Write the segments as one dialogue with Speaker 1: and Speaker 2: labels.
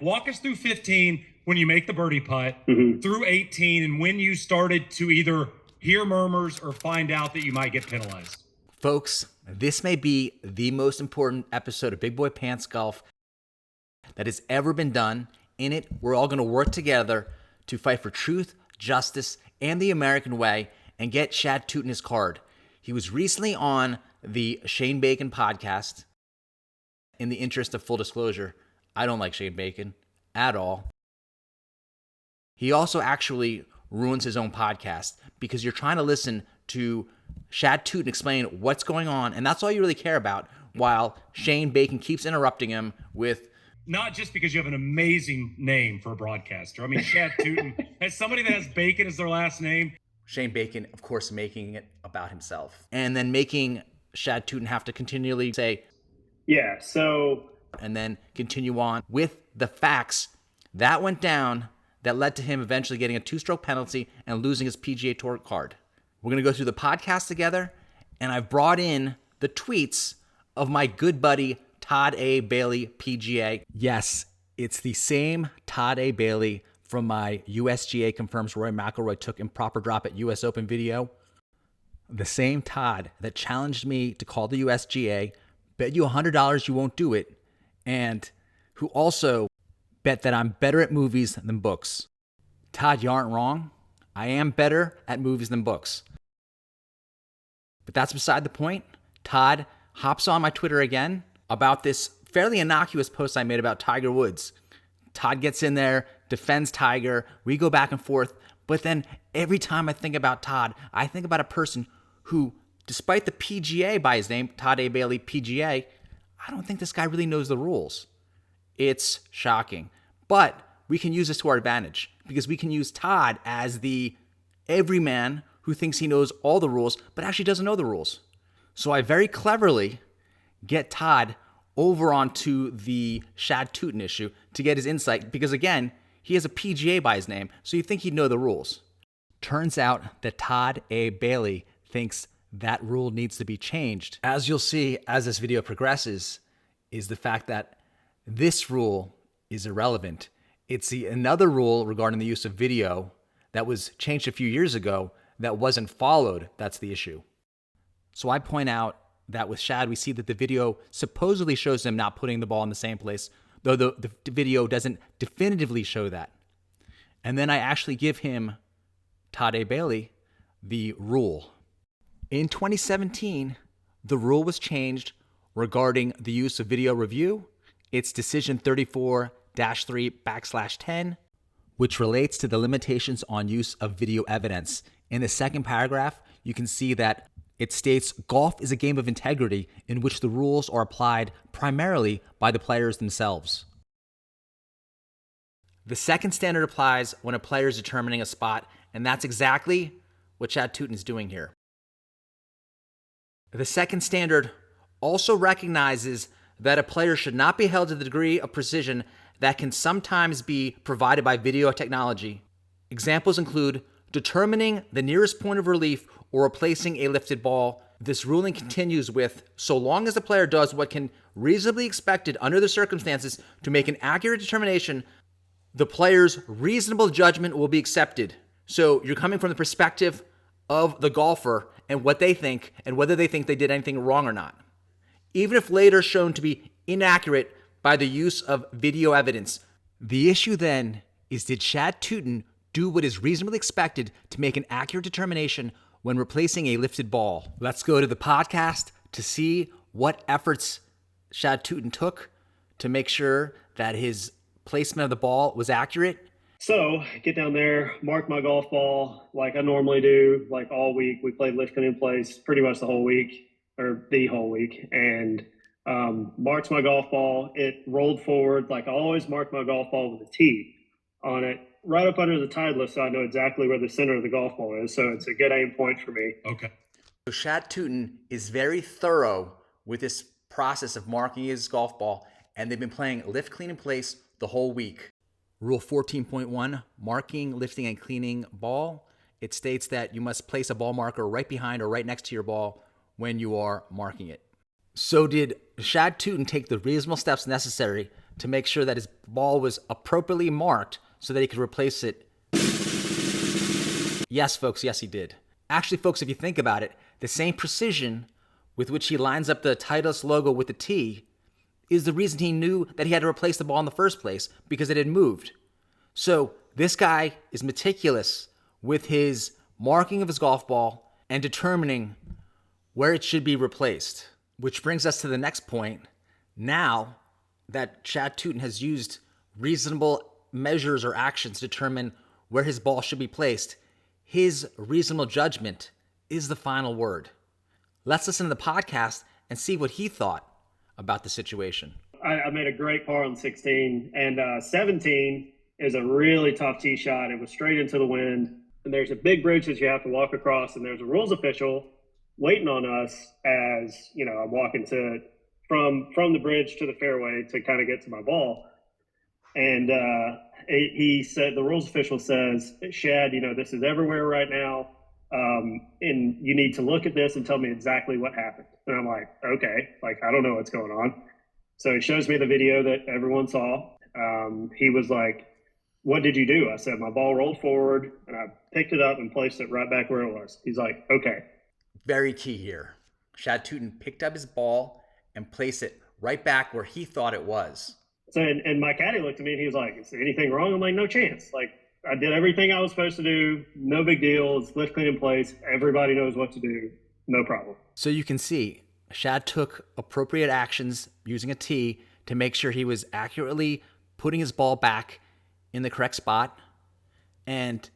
Speaker 1: Walk us through 15 when you make the birdie putt, through 18, and when you started to either hear murmurs or find out that you might get penalized.
Speaker 2: Folks, this may be the most important episode of Big Boy Pants Golf that has ever been done. In it, we're all going to work together to fight for truth, justice, and the American way and get Shad Tuten his card. He was recently on the Shane Bacon podcast. In the interest of full disclosure, I don't like Shane Bacon at all. He also actually ruins his own podcast because you're trying to listen to Shad Tuten explain what's going on, and that's all you really care about, while Shane Bacon keeps interrupting him with...
Speaker 1: Not just because you have an amazing name for a broadcaster. I mean, Shad Tuten, as somebody that has Bacon as their last name.
Speaker 2: Shane Bacon, of course, making it about himself. And then making Shad Tuten have to continually say...
Speaker 3: Yeah, so...
Speaker 2: And then continue on with the facts that went down that led to him eventually getting a 2-stroke penalty and losing his PGA Tour card. We're going to go through the podcast together, and I've brought in the tweets of my good buddy, Todd A. Bailey, PGA. Yes, it's the same Todd A. Bailey from my USGA confirms Rory McIlroy took improper drop at US Open video. The same Todd that challenged me to call the USGA, bet you $100 you won't do it, and who also bet that I'm better at movies than books. Todd, you aren't wrong. I am better at movies than books. But that's beside the point. Todd hops on my Twitter again about this fairly innocuous post I made about Tiger Woods. Todd gets in there, defends Tiger. We go back and forth. But then every time I think about Todd, I think about a person who, despite the PGA by his name, Todd A. Bailey, PGA, I don't think this guy really knows the rules. It's shocking. But we can use this to our advantage because we can use Todd as the everyman who thinks he knows all the rules but actually doesn't know the rules. So I very cleverly get Todd over onto the Shad Tuten issue to get his insight because, again, he has a PGA by his name, so you think he'd know the rules. Turns out that Todd A. Bailey thinks that rule needs to be changed. As you'll see as this video progresses, is the fact that this rule is irrelevant. It's another rule regarding the use of video that was changed a few years ago that wasn't followed. That's the issue. So I point out that with Shad, we see that the video supposedly shows him not putting the ball in the same place, though the video doesn't definitively show that. And then I actually give him, Todd A. Bailey, the rule. In 2017, the rule was changed regarding the use of video review. It's decision 34-3/10, which relates to the limitations on use of video evidence. In the second paragraph, you can see that it states golf is a game of integrity in which the rules are applied primarily by the players themselves. The second standard applies when a player is determining a spot, and that's exactly what Shad Tuten is doing here. The second standard also recognizes that a player should not be held to the degree of precision that can sometimes be provided by video technology. Examples include determining the nearest point of relief or replacing a lifted ball. This ruling continues with, so long as the player does what can reasonably be expected under the circumstances to make an accurate determination, the player's reasonable judgment will be accepted. So you're coming from the perspective of the golfer and what they think and whether they think they did anything wrong or not. Even if later shown to be inaccurate by the use of video evidence. The issue then is, did Shad Tuten do what is reasonably expected to make an accurate determination when replacing a lifted ball? Let's go to the podcast to see what efforts Shad Tuten took to make sure that his placement of the ball was accurate.
Speaker 3: So get down there, mark my golf ball like I normally do, like all week. We played lifting in place pretty much the whole week, or the whole week, and marked my golf ball. It rolled forward like I always mark my golf ball with a T on it, right up under the Titleist, so I know exactly where the center of the golf ball is. So it's a good aim point for me.
Speaker 1: Okay.
Speaker 2: So Shad Tuten is very thorough with this process of marking his golf ball, and they've been playing lift, clean, in place the whole week. Rule 14.1, marking, lifting, and cleaning ball. It states that you must place a ball marker right behind or right next to your ball when you are marking it. So did Shad Tuten take the reasonable steps necessary to make sure that his ball was appropriately marked so that he could replace it. Yes, folks, yes, he did. Actually, folks, if you think about it, the same precision with which he lines up the Titleist logo with the T is the reason he knew that he had to replace the ball in the first place, because it had moved. So this guy is meticulous with his marking of his golf ball and determining where it should be replaced. Which brings us to the next point. Now that Shad Tuten has used reasonable measures or actions to determine where his ball should be placed, his reasonable judgment is the final word. Let's listen to the podcast and see what he thought about the situation.
Speaker 3: I made a great par on 16, and 17 is a really tough tee shot. It was straight into the wind, and there's a big bridge that you have to walk across, and there's a rules official waiting on us as, you know, I'm walking from the bridge to the fairway to kind of get to my ball. And he said, the rules official says, Shad, you know, this is everywhere right now. And you need to look at this and tell me exactly what happened. And I'm like, okay, like, I don't know what's going on. So he shows me the video that everyone saw. He was like, what did you do? I said, my ball rolled forward and I picked it up and placed it right back where it was. He's like, okay.
Speaker 2: Very key here. Shad Tuten picked up his ball and placed it right back where he thought it was.
Speaker 3: So, and my caddy looked at me and he was like, is there anything wrong? I'm like, no chance. Like, I did everything I was supposed to do. No big deal. It's lift, clean, in place. Everybody knows what to do. No problem.
Speaker 2: So you can see Shad took appropriate actions using a tee to make sure he was accurately putting his ball back in the correct spot. And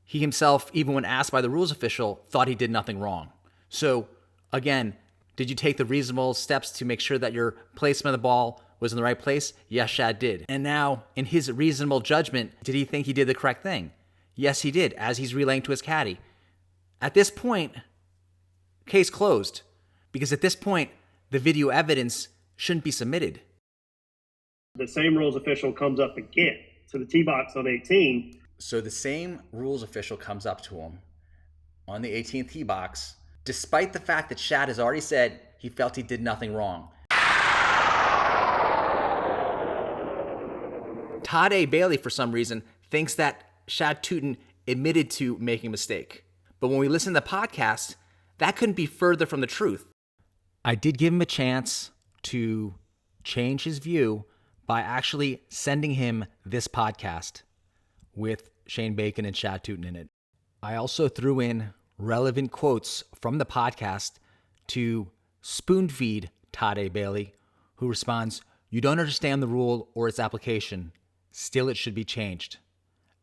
Speaker 2: he himself, even when asked by the rules official, thought he did nothing wrong. So again, did you take the reasonable steps to make sure that your placement of the ball was in the right place? Yes, Shad did. And now, in his reasonable judgment, did he think he did the correct thing? Yes, he did, as he's relaying to his caddy. At this point, case closed. Because at this point, the video evidence shouldn't be submitted.
Speaker 3: The same rules official comes up again to the tee box on 18.
Speaker 2: So the same rules official comes up to him on the 18th tee box, despite the fact that Shad has already said he felt he did nothing wrong. Todd A. Bailey, for some reason, thinks that Shad Tuten admitted to making a mistake. But when we listen to the podcast, that couldn't be further from the truth. I did give him a chance to change his view by actually sending him this podcast with Shane Bacon and Shad Tuten in it. I also threw in relevant quotes from the podcast to spoon feed Todd A. Bailey, who responds, "You don't understand the rule or its application. Still, it should be changed."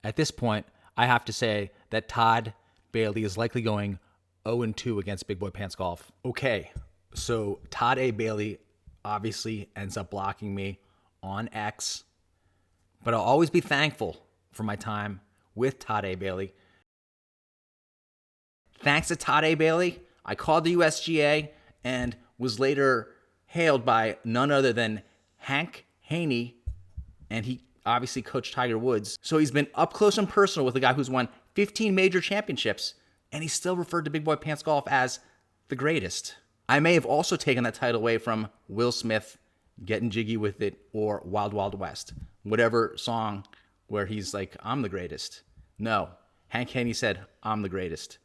Speaker 2: At this point, I have to say that Todd Bailey is likely going 0-2 against Big Boy Pants Golf. Okay, so Todd A. Bailey obviously ends up blocking me on X, but I'll always be thankful for my time with Todd A. Bailey. Thanks to Todd A. Bailey, I called the USGA and was later hailed by none other than Hank Haney, and he obviously coached Tiger Woods. So he's been up close and personal with a guy who's won 15 major championships, and he's still referred to Big Boy Pants Golf as the greatest. I may have also taken that title away from Will Smith, Getting Jiggy With It, or Wild Wild West. Whatever song where he's like, I'm the greatest. No, Hank Haney said, I'm the greatest.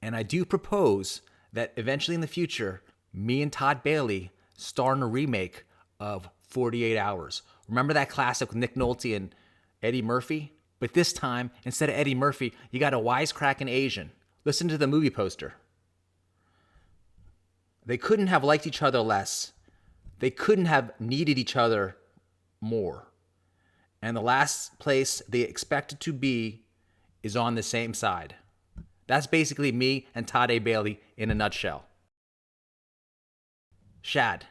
Speaker 2: And I do propose that eventually in the future, me and Todd Bailey star in a remake of 48 Hours. Remember that classic with Nick Nolte and Eddie Murphy? But this time, instead of Eddie Murphy, you got a wisecracking Asian. Listen to the movie poster. They couldn't have liked each other less. They couldn't have needed each other more. And the last place they expected to be is on the same side. That's basically me and Todd A. Bailey in a nutshell. Shad,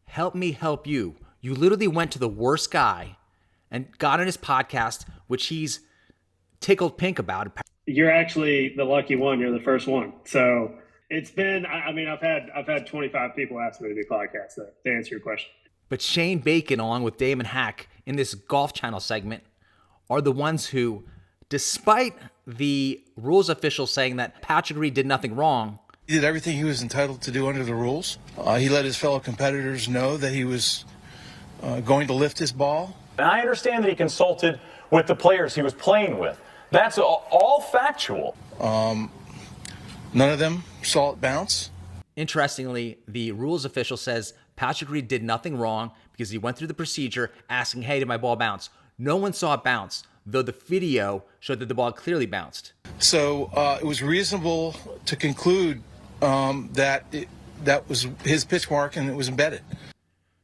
Speaker 2: help me help you. You literally went to the worst guy and got on his podcast, which he's tickled pink about.
Speaker 3: You're actually the lucky one. You're the first one. So it's been, I mean, I've had 25 people ask me to do podcasts to answer your question.
Speaker 2: But Shane Bacon, along with Damon Hack, in this Golf Channel segment, are the ones who, despite the rules official saying that Patrick Reed did nothing wrong,
Speaker 4: he did everything he was entitled to do under the rules. He let his fellow competitors know that he was going to lift his ball.
Speaker 5: And I understand that he consulted with the players he was playing with. That's all factual.
Speaker 4: None of them saw it bounce.
Speaker 2: Interestingly, the rules official says Patrick Reed did nothing wrong because he went through the procedure asking, hey, did my ball bounce? No one saw it bounce, though the video showed that the ball clearly bounced.
Speaker 4: So it was reasonable to conclude that that was his pitch mark and it was embedded.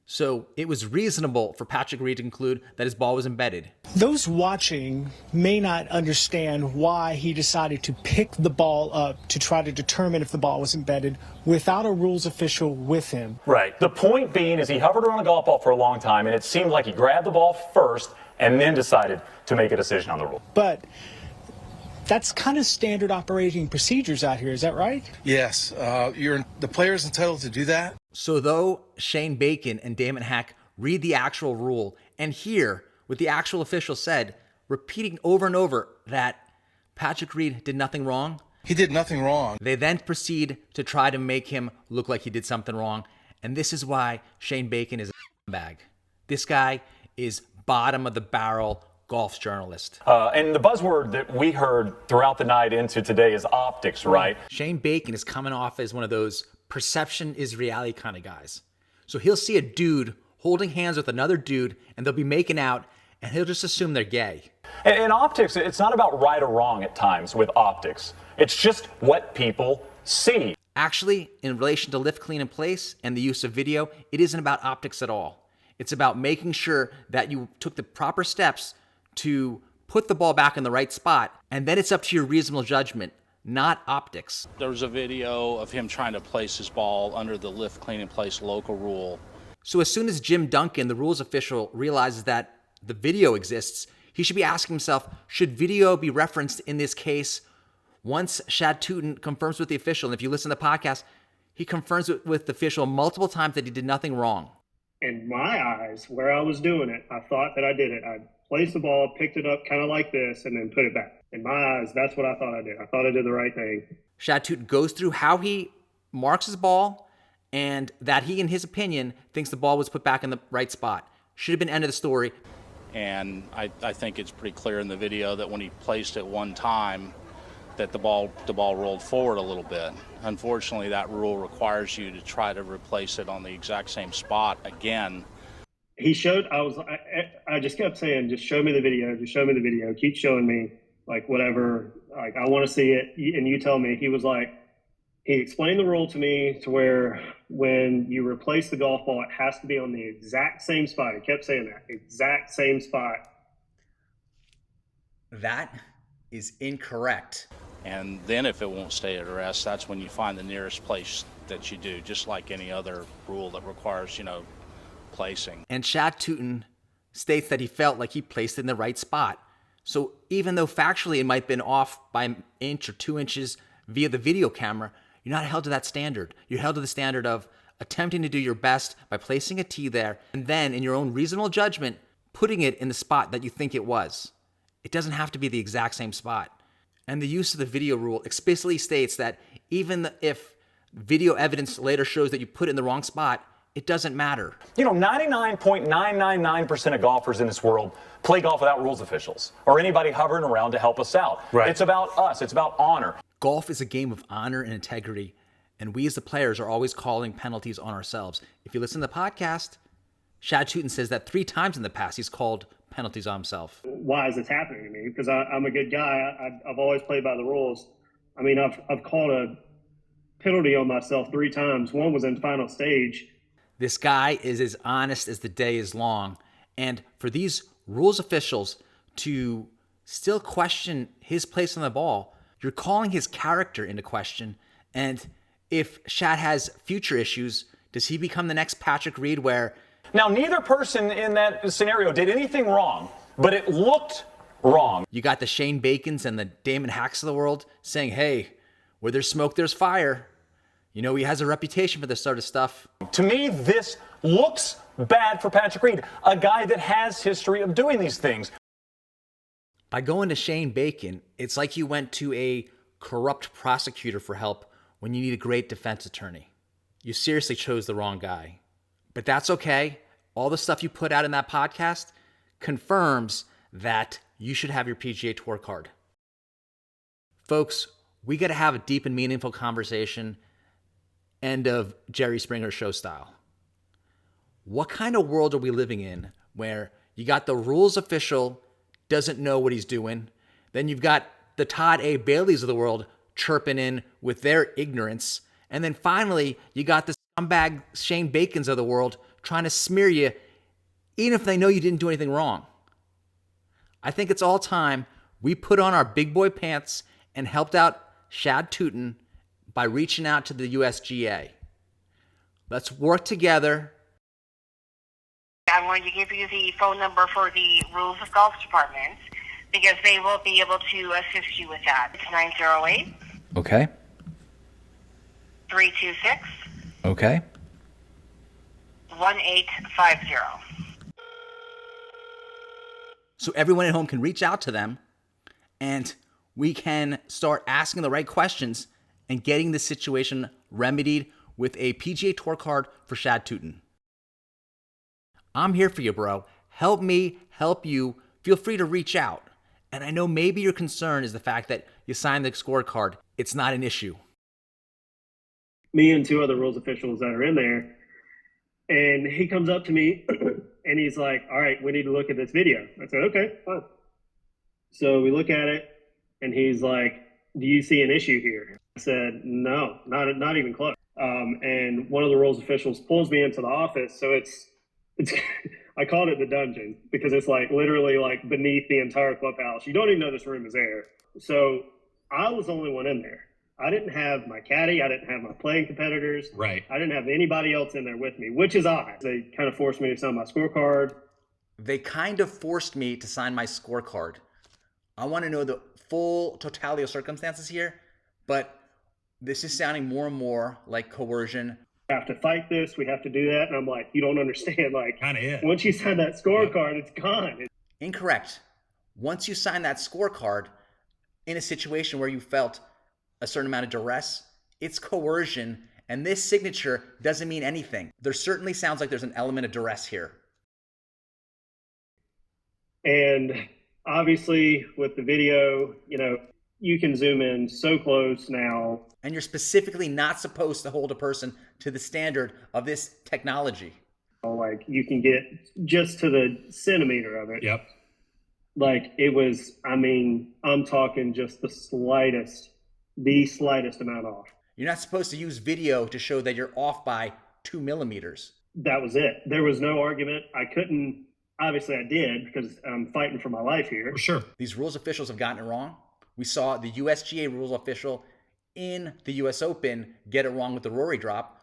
Speaker 2: So it was reasonable for Patrick Reed to conclude that his ball was embedded.
Speaker 6: Those watching may not understand why he decided to pick the ball up to try to determine if the ball was embedded without a rules official with him.
Speaker 5: Right. The point being is he hovered around a golf ball for a long time, and it seemed like he grabbed the ball first and then decided to make a decision on the rule.
Speaker 6: But that's kind of standard operating procedures out here, is that right?
Speaker 4: Yes, the player's entitled to do that.
Speaker 2: So though Shane Bacon and Damon Hack read the actual rule and hear what the actual official said, repeating over and over that Patrick Reed did nothing wrong,
Speaker 4: He did nothing wrong.
Speaker 2: they then proceed to try to make him look like he did something wrong. And this is why Shane Bacon is a bag. This guy is bottom of the barrel golf journalist.
Speaker 5: And the buzzword that we heard throughout the night into today is optics, right?
Speaker 2: Shane Bacon is coming off as one of those perception is reality kind of guys. So he'll see a dude holding hands with another dude and they'll be making out and he'll just assume they're gay.
Speaker 5: And optics, it's not about right or wrong at times with optics. It's just what people see.
Speaker 2: Actually, in relation to lift, clean, and place and the use of video, it isn't about optics at all. It's about making sure that you took the proper steps to put the ball back in the right spot, and then it's up to your reasonable judgment, not optics.
Speaker 7: There was a video of him trying to place his ball under the lift, clean, and place local rule.
Speaker 2: So as soon as Jim Duncan, the rules official, realizes that the video exists, he should be asking himself, should video be referenced in this case? Once Shad Tuten confirms with the official, and if you listen to the podcast, he confirms with the official multiple times that he did nothing wrong.
Speaker 3: In my eyes, where I was doing it, I thought that I did it. I placed the ball, picked it up kind of like this, and then put it back. In my eyes, that's what I thought I did. I thought I did the right thing.
Speaker 2: Shad Tuten goes through how he marks his ball and that he, in his opinion, thinks the ball was put back in the right spot. Should have been end of the story.
Speaker 7: And I think it's pretty clear in the video that when he placed it one time, that the ball rolled forward a little bit. Unfortunately, that rule requires you to try to replace it on the exact same spot again.
Speaker 3: He showed, I just kept saying, just show me the video, just show me the video, keep showing me, like, whatever, like, I want to see it, and you tell me. He was like, he explained the rule to me to where when you replace the golf ball, it has to be on the exact same spot. He kept saying that, exact same spot.
Speaker 2: That is incorrect.
Speaker 7: And then if it won't stay at rest, that's when you find the nearest place that you do, just like any other rule that requires, placing.
Speaker 2: And Shad Tuten states that he felt like he placed it in the right spot. So even though factually it might have been off by an inch or 2 inches via the video camera, you're not held to that standard. You're held to the standard of attempting to do your best by placing a tee there, and then in your own reasonable judgment, putting it in the spot that you think it was. It doesn't have to be the exact same spot. And the use of the video rule explicitly states that even if video evidence later shows that you put it in the wrong spot, it doesn't matter.
Speaker 5: 99.999% of golfers in this world play golf without rules officials or anybody hovering around to help us out. Right. It's about us. It's about honor.
Speaker 2: Golf is a game of honor and integrity, and we as the players are always calling penalties on ourselves. If you listen to the podcast, Shad Tuten says that 3 times in the past he's called penalties on himself.
Speaker 3: Why is this happening to me? Because I'm a good guy. I've always played by the rules. I mean, I've called a penalty on myself 3 times. One was in final stage.
Speaker 2: This guy is as honest as the day is long. And for these rules officials to still question his place on the ball, you're calling his character into question. And if Shad has future issues, does he become the next Patrick Reed where...
Speaker 5: Now, neither person in that scenario did anything wrong, but it looked wrong.
Speaker 2: You got the Shane Bacons and the Damon Hacks of the world saying, hey, where there's smoke, there's fire. He has a reputation for this sort of stuff.
Speaker 5: To me, this looks bad for Patrick Reed, a guy that has history of doing these things.
Speaker 2: By going to Shane Bacon, it's like you went to a corrupt prosecutor for help when you need a great defense attorney. You seriously chose the wrong guy. But that's okay. all the stuff you put out in that podcast confirms that you should have your PGA Tour card. Folks, we got to have a deep and meaningful conversation, end of Jerry Springer show style. What kind of world are we living in where you got the rules official doesn't know what he's doing, then you've got the Todd A. Baileys of the world chirping in with their ignorance, and then finally you got the scumbag Shane Bacons of the world trying to smear you even if they know you didn't do anything wrong. I think it's all time we put on our big boy pants and helped out Shad Tuten by reaching out to the USGA. Let's work together.
Speaker 8: I'm going to give you the phone number for the Rules of Golf Department because they will be able to assist you with that. It's 908
Speaker 2: Okay.
Speaker 8: 326
Speaker 2: Okay.
Speaker 8: 1850.
Speaker 2: So everyone at home can reach out to them and we can start asking the right questions and getting this situation remedied with a PGA Tour card for Shad Tuten. I'm here for you, bro. Help me, help you. Feel free to reach out. And I know maybe your concern is the fact that you signed the scorecard. It's not an issue.
Speaker 3: Me and two other rules officials that are in there, and he comes up to me and he's like, all right, we need to look at this video. I said, okay, fine. So we look at it and he's like, do you see an issue here? I said, no, not even close. And one of the rules officials pulls me into the office. So it's I called it the dungeon because it's like literally like beneath the entire clubhouse. You don't even know this room is there. So I was the only one in there. I didn't have my caddy. I didn't have my playing competitors.
Speaker 1: Right.
Speaker 3: I didn't have anybody else in there with me, which is odd. They kind of forced me to sign my scorecard.
Speaker 2: They kind of forced me to sign my scorecard. I want to know the full totality of circumstances here, but this is sounding more and more like coercion.
Speaker 3: We have to fight this. We have to do that. And I'm like, you don't understand. Like,
Speaker 1: Kind of it.
Speaker 3: once you sign that scorecard, it's gone.
Speaker 2: Incorrect. Once you sign that scorecard in a situation where you felt a certain amount of duress, it's coercion, and this signature doesn't mean anything. There certainly sounds like there's an element of duress here.
Speaker 3: And obviously with the video, you can zoom in so close now.
Speaker 2: And you're specifically not supposed to hold a person to the standard of this technology.
Speaker 3: Like you can get just to the centimeter of it.
Speaker 1: Yep.
Speaker 3: Like it was, I'm talking just the slightest amount off.
Speaker 2: You're not supposed to use video to show that you're off by 2 millimeters.
Speaker 3: That was it. There was no argument. I couldn't, obviously I did because I'm fighting for my life here.
Speaker 1: For sure.
Speaker 2: These rules officials have gotten it wrong. We saw the USGA rules official in the US Open get it wrong with the Rory drop.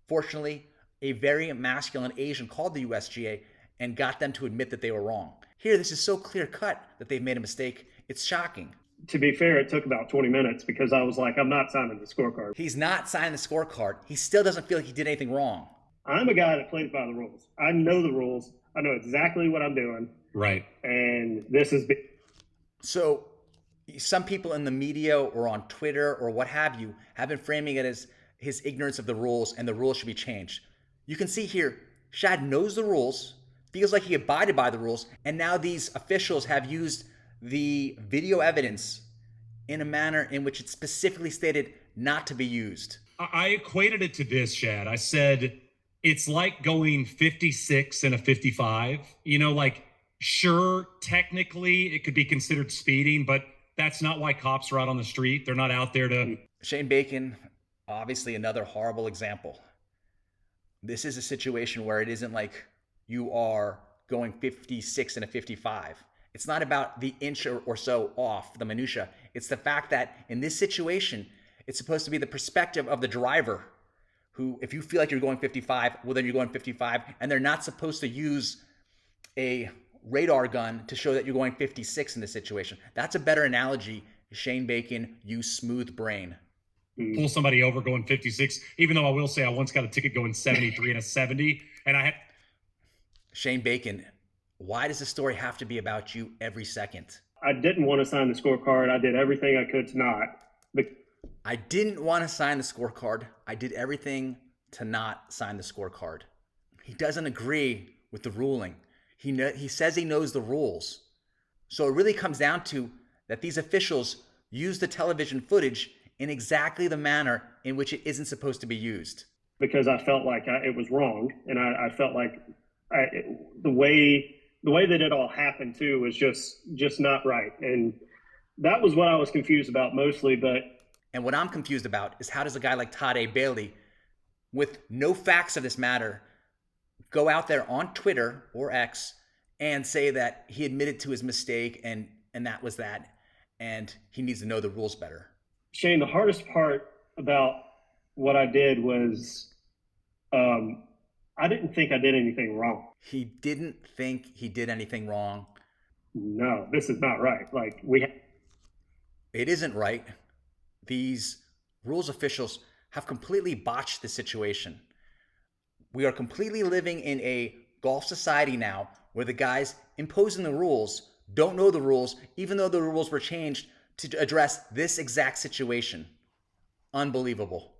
Speaker 2: Fortunately, a very masculine Asian called the USGA and got them to admit that they were wrong. Here, this is so clear cut that they've made a mistake. It's shocking.
Speaker 3: To be fair, it took about 20 minutes because I was like, I'm not signing the scorecard.
Speaker 2: He's not signing the scorecard. He still doesn't feel like he did anything wrong.
Speaker 3: I'm a guy that plays by the rules. I know the rules. I know exactly what I'm doing.
Speaker 1: Right.
Speaker 3: And this is...
Speaker 2: So some people in the media or on Twitter or what have you have been framing it as his ignorance of the rules and the rules should be changed. You can see here, Shad knows the rules, feels like he abided by the rules, and now these officials have used the video evidence in a manner in which it's specifically stated not to be used.
Speaker 1: I equated it to this, Shad. I said, it's like going 56 and a 55. Sure, technically it could be considered speeding, but that's not why cops are out on the street. They're not out there to...
Speaker 2: Shane Bacon, obviously another horrible example. This is a situation where it isn't like you are going 56 and a 55. It's not about the inch or so off, the minutia. It's the fact that in this situation, it's supposed to be the perspective of the driver who, if you feel like you're going 55, well, then you're going 55, and they're not supposed to use a radar gun to show that you're going 56 in this situation. That's a better analogy. Shane Bacon, you smooth brain.
Speaker 1: Pull somebody over going 56, even though I will say I once got a ticket going 73 and a 70, and I had...
Speaker 2: Shane Bacon, why does the story have to be about you every second?
Speaker 3: I didn't want to sign the scorecard. I did everything I could to not. But
Speaker 2: I didn't want to sign the scorecard. I did everything to not sign the scorecard. He doesn't agree with the ruling. He says he knows the rules. So it really comes down to that these officials use the television footage in exactly the manner in which it isn't supposed to be used.
Speaker 3: Because I felt like it was wrong, and I felt like the way that it all happened too was just not right, and that was what I was confused about mostly.
Speaker 2: And what I'm confused about is, how does a guy like Todd A. Bailey, with no facts of this matter, go out there on Twitter or X and say that he admitted to his mistake and that was that, and he needs to know the rules better?
Speaker 3: Shane, the hardest part about what I did was I didn't think I did anything wrong.
Speaker 2: He didn't think he did anything wrong.
Speaker 3: No, this is not right.
Speaker 2: It isn't right. These rules officials have completely botched the situation. We are completely living in a golf society now where the guys imposing the rules don't know the rules, even though the rules were changed to address this exact situation. Unbelievable.